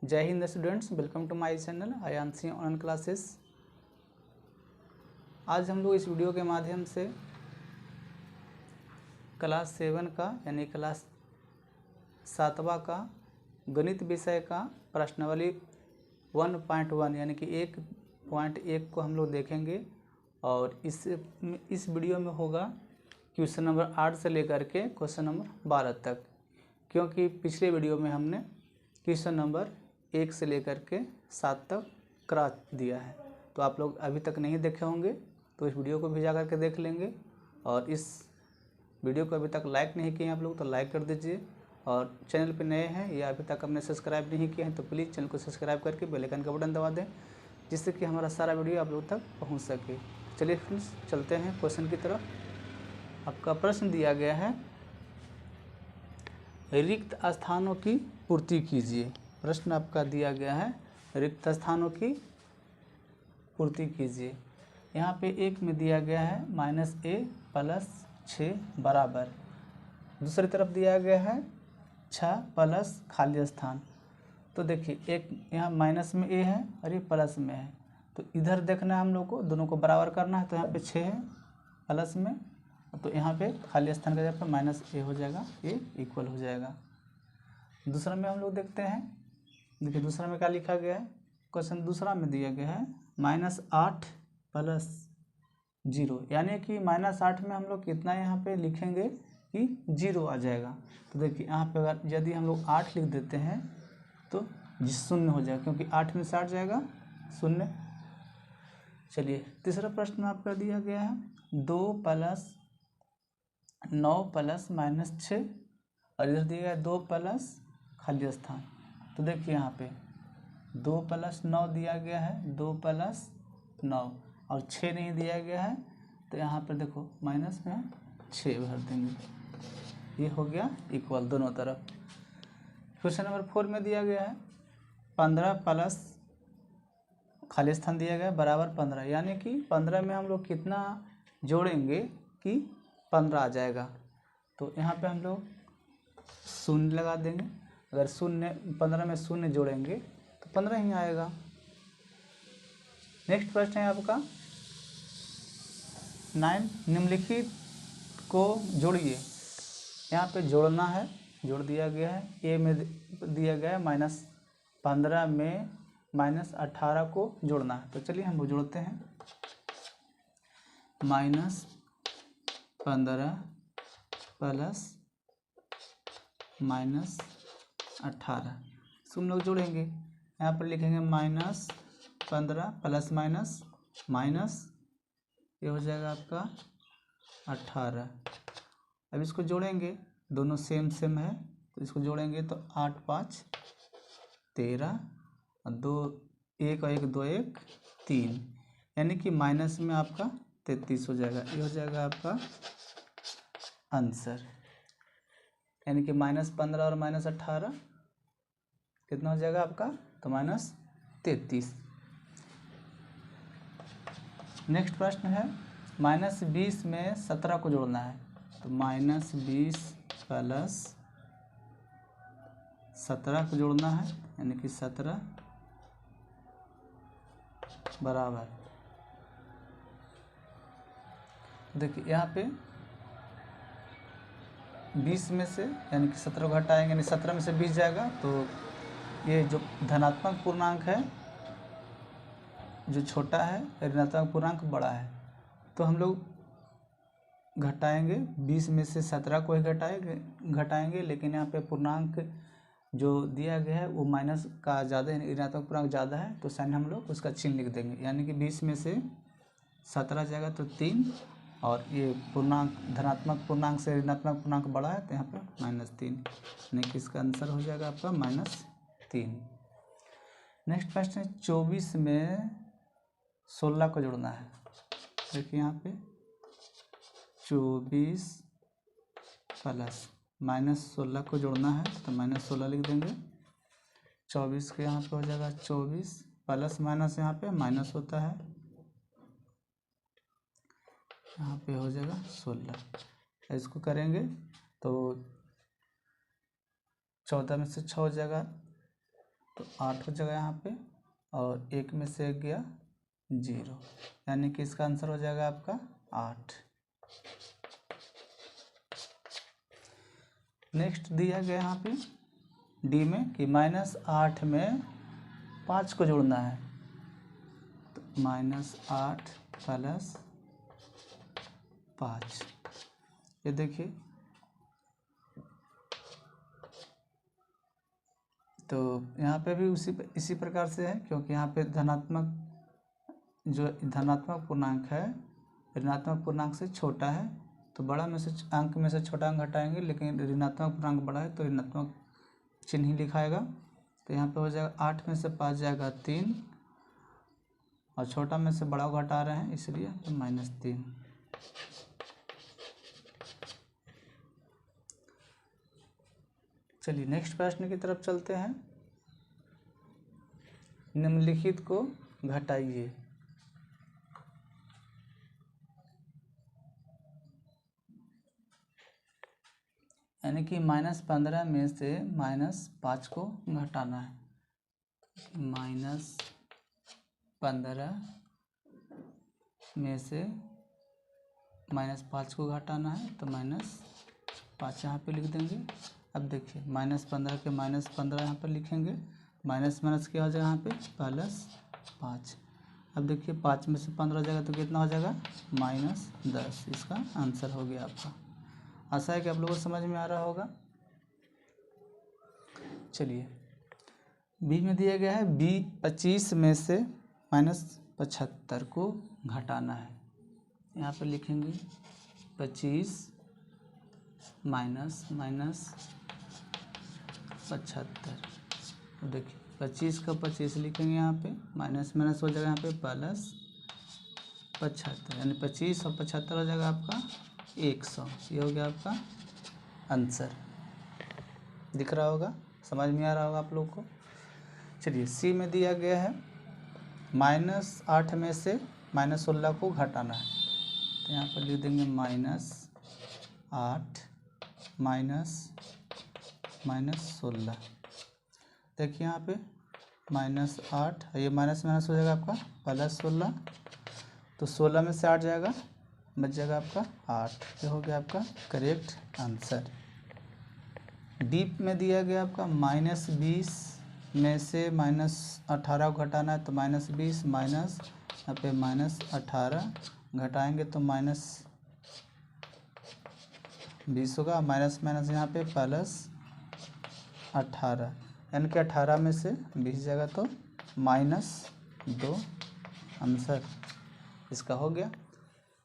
जय हिंद students, welcome to my channel Aayanshi online classes. आज हम लोग इस वीडियो के माध्यम से क्लास 7 का यानी क्लास 7वां का गणित विषय का प्रश्नावली 1.1 यानी कि 1.1 को हम लोग देखेंगे। और इस वीडियो में होगा क्वेश्चन नंबर 8 से लेकर के क्वेश्चन नंबर 12 तक, क्योंकि पिछले वीडियो में हमने क्वेश्चन नंबर 1 से लेकर के 7 तक करा दिया है। तो आप लोग अभी तक नहीं देखे होंगे तो इस वीडियो को भी जा करके देख लेंगे। और इस वीडियो को अभी तक लाइक नहीं किए आप लोग तो लाइक कर दीजिए, और चैनल पे नए हैं या अभी तक हमने सब्सक्राइब नहीं किए हैं तो प्लीज़ चैनल को सब्सक्राइब करके बेल आइकन का बटन दबा दें, जिससे कि हमारा सारा वीडियो आप लोग तक पहुँच सके। चलिए फ्रेंड्स, चलते हैं क्वेश्चन की तरफ। आपका प्रश्न दिया गया है, रिक्त स्थानों की पूर्ति कीजिए। प्रश्न आपका दिया गया है, रिक्त स्थानों की पूर्ति कीजिए। यहाँ पे एक में दिया गया है -a + 6 बराबर, दूसरी तरफ दिया गया है 6 प्लस खाली स्थान। तो देखिए, एक यहाँ माइनस में a है और ये प्लस में है, तो इधर देखना है हम लोग को, दोनों को बराबर करना है। तो यहाँ पे 6 है प्लस में, तो यहाँ पे खाली स्थान का जगह पर -a हो जाएगा, ये इक्वल हो जाएगा। दूसरा में हम लोग देखते हैं, देखिए दूसरा में क्या लिखा गया है। क्वेश्चन दूसरा में दिया गया है -8 + 0, यानी कि -8 में हम लोग कितना यहाँ पे लिखेंगे कि 0 आ जाएगा। तो देखिए यहाँ पे अगर यदि हम लोग 8 लिख देते हैं तो 0 हो जाएगा, क्योंकि 8 में से 8 जाएगा 0। चलिए तीसरा प्रश्न आपका दिया गया है 2 + 9 + -6, और इधर दिया गया 2 प्लस खाली स्थान। तो देखिए यहाँ पे 2 + 9 दिया गया है, 2 + 9 और 6 नहीं दिया गया है, तो यहाँ पर देखो माइनस में 6 भर देंगे, ये हो गया इक्वल दोनों तरफ। क्वेश्चन नंबर 4 में दिया गया है 15 प्लस खाली स्थान दिया गया बराबर 15, यानी कि 15 में हम लोग कितना जोड़ेंगे कि 15 आ जाएगा। तो यहाँ पे हम लोग 0 लगा देंगे। अगर 15 में 0 जोड़ेंगे तो 15 ही आएगा। नेक्स्ट प्रश्न है आपका 9, निम्नलिखित को जोड़िए। यहाँ पे जोड़ना है, जोड़ दिया गया है। ए में दिया गया है -15 में -18 को जोड़ना है, तो चलिए हम वो जोड़ते हैं। -15 प्लस -18 इसको हम लोग जोड़ेंगे। यहाँ पर लिखेंगे -15 प्लस माइनस ये हो जाएगा आपका 18। अब इसको जोड़ेंगे, दोनों सेम है, तो इसको जोड़ेंगे तो 8 × 5 = 13 और 2 1 और 1 2 1 3, यानी कि माइनस में आपका 33 हो जाएगा। ये हो जाएगा आपका आंसर, यानी कि -15 और -18 कितना हो जाएगा आपका, तो -33। नेक्स्ट प्रश्न है -20 में 17 को जोड़ना है। तो -20 प्लस 17 को जोड़ना है, यानी कि 17 बराबर, देखिए यहाँ पे 20 में से यानी कि 17 को घटाएंगे, यानी 17 में से 20 जाएगा, तो ये जो धनात्मक पूर्णांक है जो छोटा है, ऋणात्मक पूर्णांक बड़ा है, तो हम लोग घटाएंगे। 20 में से 17 को ही घटाएंगे, लेकिन यहाँ पे पूर्णांक जो दिया गया है वो माइनस का ज़्यादा है, ऋणात्मक पूर्णांक ज़्यादा है, तो साइन हम लोग उसका चिन्ह लिख देंगे, यानी कि 20 में से 17 जाएगा तो 3, और ये पूर्णांक धनात्मक पूर्णांक से ऋणात्मक पूर्णांक बड़ा है, तो यहाँ पे -3, यानी कि इसका आंसर हो जाएगा आपका -3। नेक्स्ट प्रश्न है 24 में 16 को जोड़ना है। देखिए यहाँ पे 24 प्लस -16 को जोड़ना है, तो -16 लिख देंगे। 24 के यहाँ पे हो जाएगा 24 प्लस माइनस यहाँ पे माइनस होता है, यहाँ पे हो जाएगा 16। इसको करेंगे तो 14 में से 6 हो जाएगा तो 8 हो जाएगा यहाँ पे, और 1 में से 1 गया 0, यानी कि इसका आंसर हो जाएगा आपका 8। नेक्स्ट दिया गया यहाँ पे डी में कि -8 में 5 को जोड़ना है, तो -8 + 5, ये देखिए। तो यहाँ पे भी इसी प्रकार से है, क्योंकि यहाँ पे जो धनात्मक पूर्णांक है ऋणात्मक पूर्णांक से छोटा है, तो बड़ा में से अंक में से छोटा अंक हटाएंगे, लेकिन ऋणात्मक पूर्णांक बड़ा है तो ऋणात्मक चिन्ह ही लिखाएगा। तो यहाँ पे हो जाएगा 8 में से 5 जाएगा 3, और छोटा में से बड़ा को घटा रहे हैं इसलिए तो -3। चलिए नेक्स्ट प्रश्न की तरफ चलते हैं। निम्नलिखित को घटाइए। यानी कि -15 में से -5 को घटाना है। -15 में से -5 को घटाना है, तो -5 यहाँ पे लिख देंगे। अब देखिए -15 के -15 यहाँ पर लिखेंगे, माइनस क्या हो जाएगा यहाँ पे +5। अब देखिए 5 में से 15 हो जाएगा तो कितना हो जाएगा -10। इसका आंसर हो गया आपका। आशा है कि आप लोगों को समझ में आ रहा होगा। चलिए बी में दिया गया है, बी 25 में से -75 को घटाना है। यहाँ पर लिखेंगे 25 -75। देखिए 25 का 25 लिखेंगे यहाँ पे, माइनस हो जाएगा यहाँ पे +75, यानी 25 और 75 हो जाएगा आपका 100। ये हो गया आपका आंसर। दिख रहा होगा, समझ में आ रहा होगा आप लोग को। चलिए सी में दिया गया है, -8 में से -16 को घटाना है। तो यहाँ पर लिख देंगे -8 -16। देखिए यहाँ पे -8, ये माइनस हो जाएगा आपका +16, तो 16 में से 8 जाएगा, बच जाएगा आपका 8। ये हो गया आपका करेक्ट आंसर। डी में दिया गया आपका -20 में से -18 को घटाना है। तो -20 माइनस यहाँ पे -18 घटाएंगे तो -20 होगा, माइनस यहाँ पे +18, यानी कि 18 में से 20 जाएगा तो -2 आंसर इसका हो गया।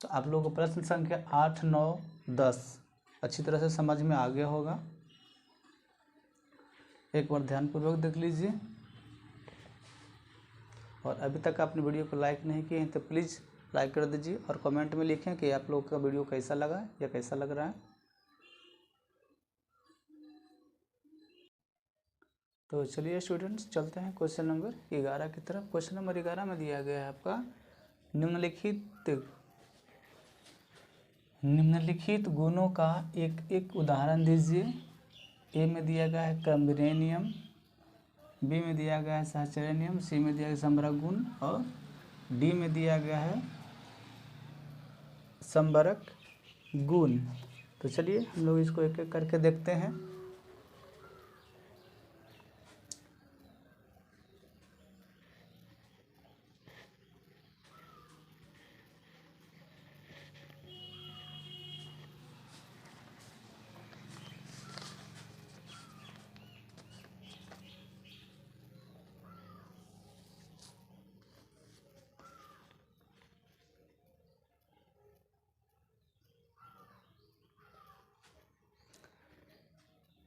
तो आप लोगों को प्रश्न संख्या 8, 9, 10 अच्छी तरह से समझ में आ गया होगा। एक बार ध्यानपूर्वक देख लीजिए, और अभी तक आपने वीडियो को लाइक नहीं किए हैं तो प्लीज़ लाइक कर दीजिए, और कमेंट में लिखें कि आप लोगों का वीडियो कैसा लगा या कैसा लग रहा है। तो चलिए स्टूडेंट्स चलते हैं क्वेश्चन नंबर 11 की तरफ। क्वेश्चन नंबर 11 में दिया गया है आपका निम्नलिखित गुणों का एक उदाहरण दीजिए। ए में दिया गया है क्रमविनय नियम, बी में दिया गया है सहचर्य नियम, सी में दिया गया है संवरक गुण, और डी में दिया गया है संवरक गुण। तो चलिए हम लोग इसको एक एक करके देखते हैं।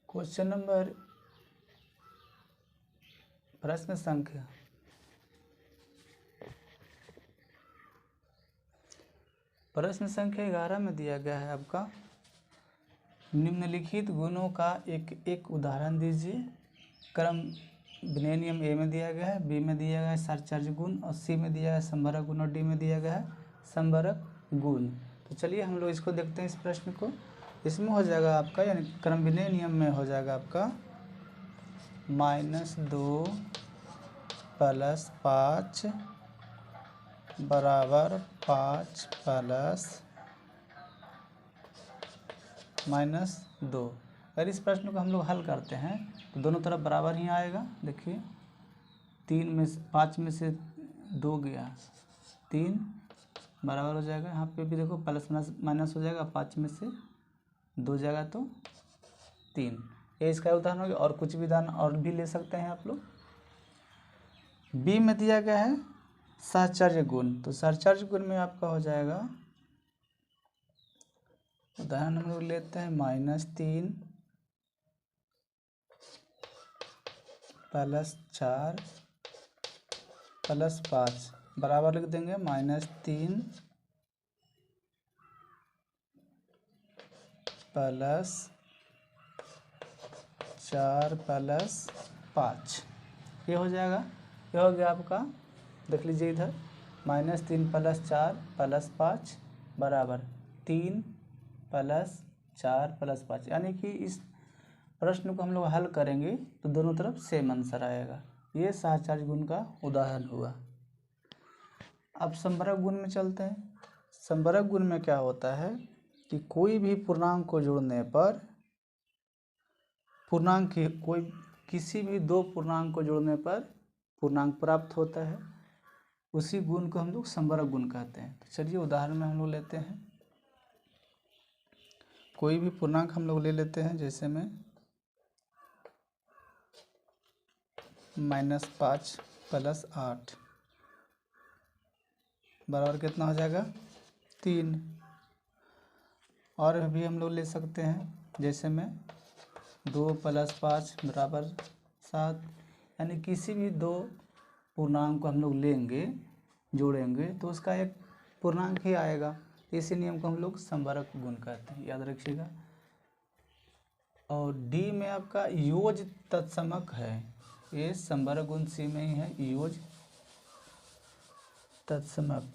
क्वेश्चन नंबर प्रश्न संख्या 11 में दिया गया है आपका निम्नलिखित गुणों का एक उदाहरण दीजिए। क्रम विनय नियम ए में दिया गया है, बी में दिया गया है सहचर्य गुण, और सी में दिया है संवरक गुण, और डी में दिया गया है संवरक गुण। तो चलिए हम लोग इसको देखते हैं इस प्रश्न को। इसमें हो जाएगा आपका, यानी क्रम विनय नियम में हो जाएगा आपका -2 + 5 बराबर 5 प्लस -2। अगर इस प्रश्न को हम लोग हल करते हैं तो दोनों तरफ बराबर ही आएगा। देखिए 5 में से 2 गया, 3 बराबर हो जाएगा। यहाँ पे भी देखो प्लस माइनस हो जाएगा, 5 में से 2 जाएगा तो 3। ये इसका उदाहरण हो गया। और कुछ भी उदाहरण और भी ले सकते हैं आप लोग। बी में दिया गया है सहचर्य गुण, तो सहचर्य गुण में आपका हो जाएगा, उदाहरण हम लोग लेते हैं -3 + 4 + 5 बराबर लिख देंगे -3 + 4 + 5। ये हो जाएगा। ये हो गया आपका, देख लीजिए इधर -3 + 4 + 5 बराबर 3 + 4 + 5। यानी कि इस प्रश्न को हम लोग हल करेंगे तो दोनों तरफ सेम आंसर आएगा। ये सहचर्य गुण का उदाहरण हुआ। अब संवर्ग गुण में चलते हैं। संवर्ग गुण में क्या होता है कि कोई भी पूर्णांक को जोड़ने पर किसी भी 2 पूर्णांक को जोड़ने पर पूर्णांक प्राप्त होता है। उसी गुण को हम लोग संवर्ग गुण कहते हैं। तो चलिए उदाहरण में हम लोग लेते हैं। कोई भी पूर्णांक हम लोग ले लेते हैं, जैसे में -5 + 8 बराबर कितना हो जाएगा 3। और भी हम लोग ले सकते हैं, जैसे में 2 + 5 बराबर 7। यानी किसी भी 2 पूर्णांक को हम लोग लेंगे, जोड़ेंगे तो उसका एक पूर्णांक ही आएगा। इसी नियम को हम लोग संवर्ग गुण कहते हैं, याद रखिएगा। और डी में आपका योज तत्समक है। ये संवर्ग गुण सी में ही है, योज तत्समक।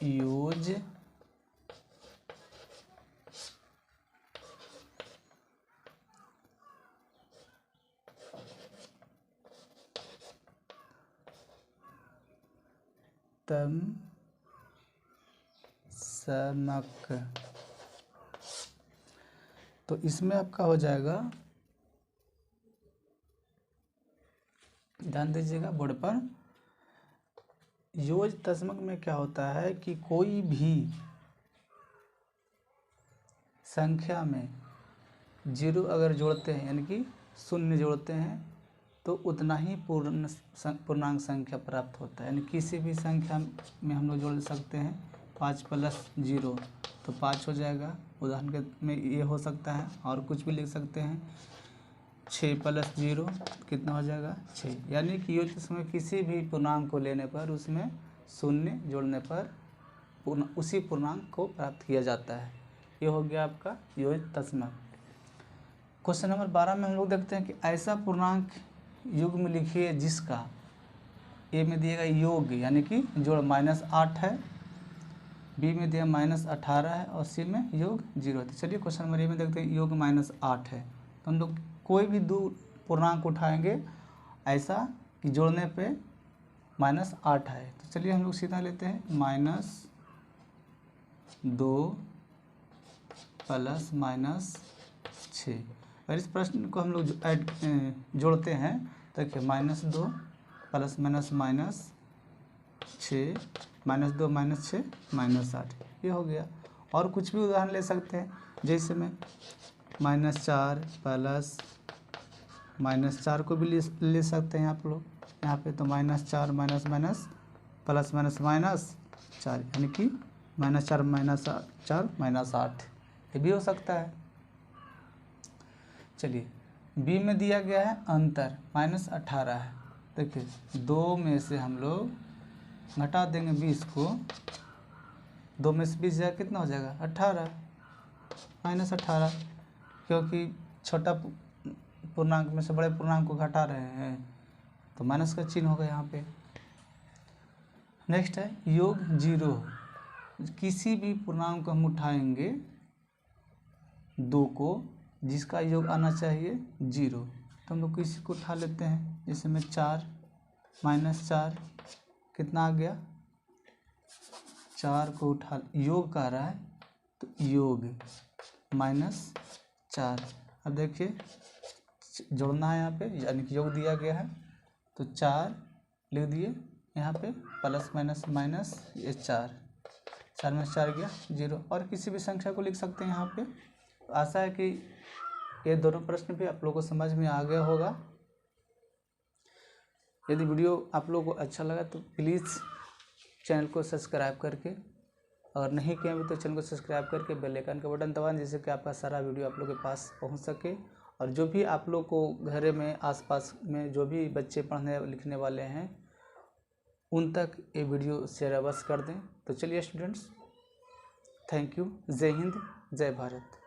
योज समक। तो इसमें आपका हो जाएगा, ध्यान दीजिएगा बोर्ड पर। योज तस्मक में क्या होता है कि कोई भी संख्या में 0 अगर जोड़ते हैं, यानी कि 0 जोड़ते हैं, तो उतना ही पूर्णांक संख्या प्राप्त होता है। यानी किसी भी संख्या में हम लोग जोड़ सकते हैं। 5 + 0 तो 5 हो जाएगा। उदाहरण के में ये हो सकता है। और कुछ भी लिख सकते हैं। 6 + 0 कितना हो जाएगा 6। यानी कि योज तस्मक किसी भी पूर्णांक को लेने पर उसमें 0 जोड़ने पर उसी पूर्णांक को प्राप्त किया जाता है। ये हो गया आपका योज तस्मक। क्वेश्चन नंबर 12 में हम लोग देखते हैं कि ऐसा पूर्णांक युग्म लिखिए जिसका ए में दिएगा योग, यानी कि जोड़ -8 है, बी में दिया -18 है और सी में योग 0 है। तो चलिए क्वेश्चन नंबर ए में देखते हैं, योग -8 है। तो हम लोग कोई भी 2 पूर्णांक उठाएंगे ऐसा कि जोड़ने पे -8 है। तो चलिए हम लोग सीधा लेते हैं -2 + -6। और इस प्रश्न को हम लोग जोड़ते हैं, देखिए -2 + -6 -2 -6 -8, ये हो गया। और कुछ भी उदाहरण ले सकते हैं, जैसे में -4 + -4 को भी ले सकते हैं आप लोग। यहाँ पे तो -4 minus minus plus minus minus 4, यानी कि -4 -4 -8, ये भी हो सकता है। चलिए बी में दिया गया है अंतर -18 है। देखिए 2 में से हम लोग घटा देंगे 20 को, 2 में से 20 जाएगा कितना हो जाएगा 18 -18, क्योंकि छोटा पूर्णांक में से बड़े पूर्णांक को घटा रहे हैं तो माइनस का चिन्ह होगा यहाँ पे। नेक्स्ट है योग 0। किसी भी पूर्णांक को हम उठाएंगे 2 को जिसका योग आना चाहिए 0। तो हम लोग किसी को उठा लेते हैं, जैसे में 4 -4 कितना आ गया, 4 को उठा, योग का रहा है तो योग -4। अब देखिए जोड़ना है यहाँ पे, यानी कि योग दिया गया है तो 4 लिख दिए यहाँ पे, प्लस माइनस माइनस, ये 4 में 4 गया 0। और किसी भी संख्या को लिख सकते हैं यहाँ पे। आशा है कि ये दोनों प्रश्न भी आप लोगों को समझ में आ गया होगा। यदि वीडियो आप लोगों को अच्छा लगा तो प्लीज़ चैनल को सब्सक्राइब करके, अगर नहीं किया भी तो चैनल को सब्सक्राइब करके बेल आइकन का बटन दबाएं, जिससे कि आपका सारा वीडियो आप लोग के पास पहुंच सके। और जो भी आप लोग को घर में आसपास में जो भी बच्चे पढ़ने लिखने वाले हैं उन तक ये वीडियो शेयर अवश्य कर दें। तो चलिए स्टूडेंट्स, थैंक यू। जय हिंद, जय भारत।